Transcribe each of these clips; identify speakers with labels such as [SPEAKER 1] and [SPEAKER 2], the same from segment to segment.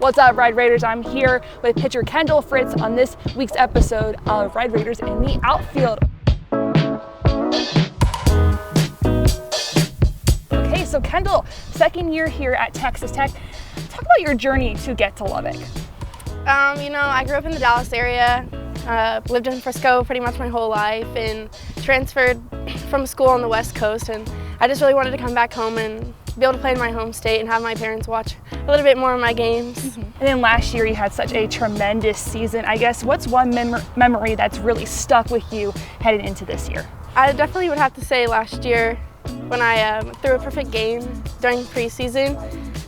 [SPEAKER 1] What's up, Red Raiders? I'm here with pitcher Kendall Fritz on this week's episode of Red Raiders in the Outfield. Okay, so Kendall, second year here at Texas Tech. Talk about your journey to get to Lubbock.
[SPEAKER 2] I grew up in the Dallas area, lived in Frisco pretty much my whole life, and transferred from school on the West Coast, and I just really wanted to come back home and be able to play in my home state and have my parents watch a little bit more of my games.
[SPEAKER 1] Mm-hmm. And then last year you had such a tremendous season. I guess what's one memory that's really stuck with you heading into this year?
[SPEAKER 2] I definitely would have to say last year when I threw a perfect game during preseason.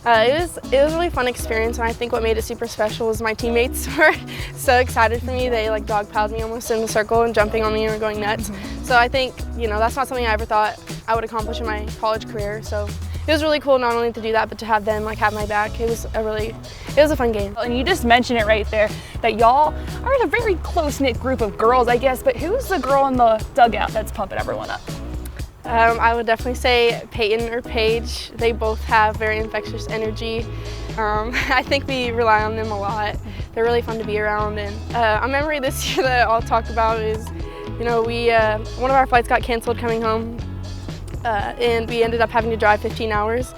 [SPEAKER 2] It was a really fun experience, and I think what made it super special was my teammates were so excited for me. They dogpiled me almost in the circle and jumping on me and were going nuts. Mm-hmm. So I think that's not something I ever thought I would accomplish in my college career. So it was really cool not only to do that, but to have them have my back. It was a fun game.
[SPEAKER 1] And you just mentioned it right there, that y'all are a very close-knit group of girls, I guess, but who's the girl in the dugout that's pumping everyone up?
[SPEAKER 2] I would definitely say Peyton or Paige. They both have very infectious energy. I think we rely on them a lot. They're really fun to be around. And a memory this year that I'll talk about is, one of our flights got canceled coming home, and we ended up having to drive 15 hours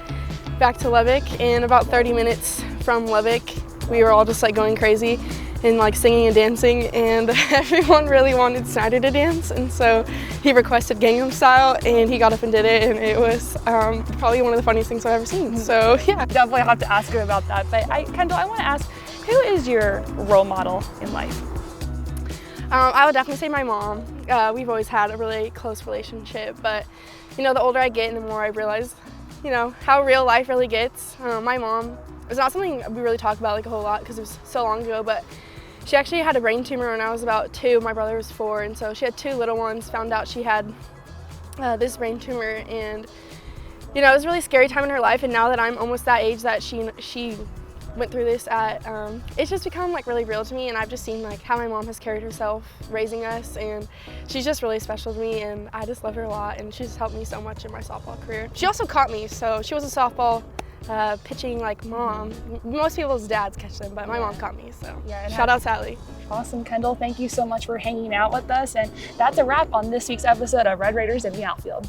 [SPEAKER 2] back to Lubbock. And about 30 minutes from Lubbock, we were all just going crazy and singing and dancing, and everyone really wanted Snyder to dance, and so he requested Gangnam Style, and he got up and did it, and it was probably one of the funniest things I've ever seen. So yeah,
[SPEAKER 1] definitely have to ask him about that. But Kendall, I want to ask, who is your role model in life?
[SPEAKER 2] I would definitely say my mom. We've always had a really close relationship, but the older I get and the more I realize how real life really gets. My mom, it's not something we really talk about a whole lot because it was so long ago, but she actually had a brain tumor when I was about 2. My brother was 4, and so she had 2 little ones. Found out she had this brain tumor, and it was a really scary time in her life. And now that I'm almost that age that she went through this at, it's just become really real to me. And I've just seen how my mom has carried herself raising us, and she's just really special to me. And I just love her a lot, and she's helped me so much in my softball career. She also caught me, so she was a softball pitching mom. Most people's dads catch them, but my mom caught me, so yeah, shout out Sally.
[SPEAKER 1] Awesome, Kendall. Thank you so much for hanging out with us, and that's a wrap on this week's episode of Red Raiders in the Outfield.